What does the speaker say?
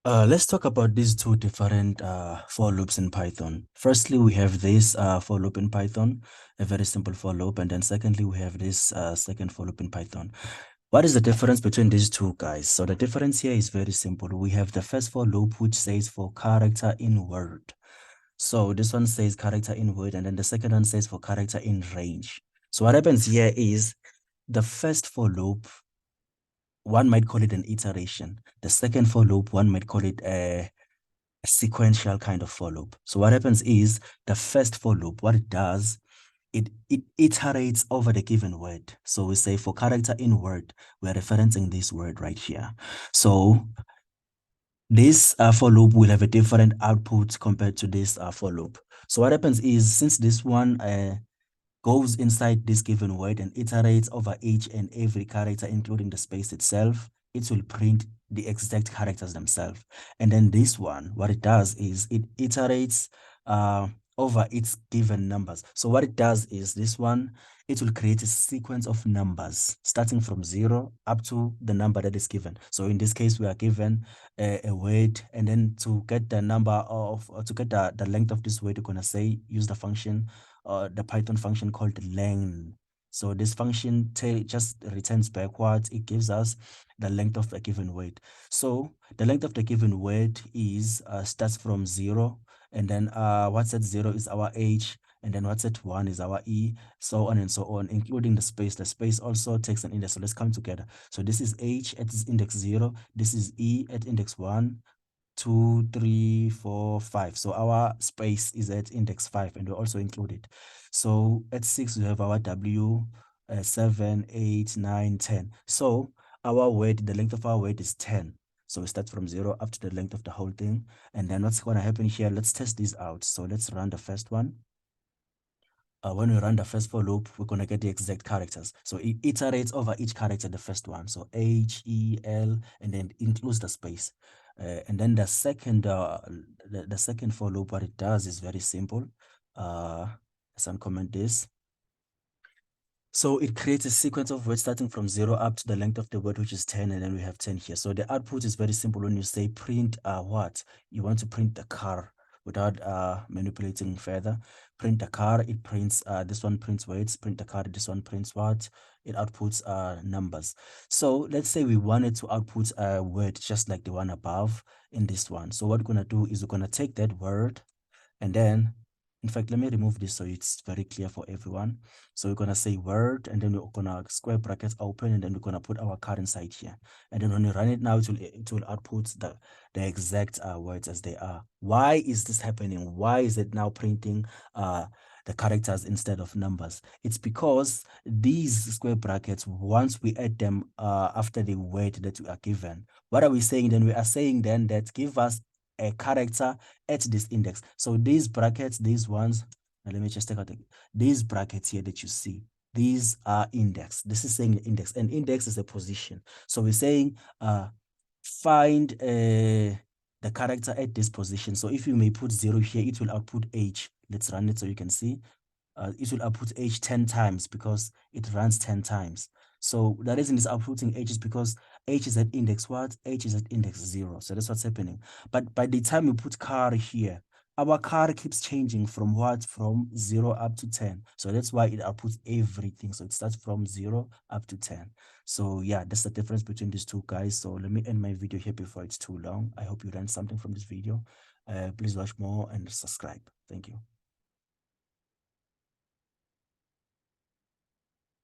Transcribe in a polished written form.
Let's talk about these two different for loops in Python. Firstly, we have this for loop in Python, a very simple for loop. And then secondly, we have this second for loop in Python. What is the difference between these two guys? So the difference here is very simple. We have the first for loop, which says for character in word. So this one says character in word, and then the second one says for character in range. So what happens here is the first for loop, one might call it an iteration. The second for loop, one might call it a sequential kind of for loop. So what happens is the first for loop, what it does, it iterates over the given word. So we say for character in word, we're referencing this word right here. So this for loop will have a different output compared to this for loop. So what happens is, since this one goes inside this given word and iterates over each and every character, including the space itself, it will print the exact characters themselves. And then this one, what it does is it iterates over its given numbers. So what it does is this one, it will create a sequence of numbers starting from 0 up to the number that is given. So in this case, we are given a word, and then to get the number of, or to get the length of this word, we're going to say, use the function, the Python function called len. So this function just returns backwards. It gives us the length of a given word. So the length of the given word is starts from 0, and then what's at 0 is our h, and then what's at 1 is our e, so on and so on, including the space. The space also takes an index. So let's come together. So this is h at its index 0. This is e at index 1, 2, 3, 4, 5. So our space is at index 5, and we also include it. So at 6, we have our W, 7, 8, 9, 10. So our word, the length of our word is 10. So we start from 0 up to the length of the whole thing. And then what's going to happen here? Let's test this out. So let's run the first one. When we run the first for loop, we're going to get the exact characters. So it iterates over each character, the first one. So H, E, L, and then it includes the space. And then the second for loop, what it does is very simple. Let's uncomment this. So it creates a sequence of words starting from 0 up to the length of the word, which is 10, and then we have 10 here. So the output is very simple. When you say print what, you want to print the car without manipulating further. Print the car, it prints, this one prints words, print the car, this one prints what? It outputs numbers. So let's say we wanted to output a word just like the one above in this one. So what we're going to do is we're going to take that word, and then, in fact, let me remove this so it's very clear for everyone. So we're going to say word, and then we're going to square brackets open, and then we're going to put our car inside here. And then when you run it now, it will output the exact words as they are. Why is this happening? Why is it now printing the characters instead of numbers? It's because these square brackets, once we add them after the word that we are given, what are we saying then? We are saying then that give us a character at this index. So these brackets, these ones, now let me just take out these brackets here that you see. These are index. This is saying index, and index is a position. So we're saying find the character at this position. So if you may put 0 here, it will output h. Let's run it so you can see. It will output h 10 times because it runs 10 times. So the reason it's outputting h is because h is at index what? H is at index 0. So that's what's happening. But by the time we put car here, our car keeps changing from what? From 0 up to 10. So that's why it outputs everything. So it starts from 0 up to 10. So yeah, that's the difference between these two guys. So let me end my video here before it's too long. I hope you learned something from this video. Please watch more and subscribe. Thank you.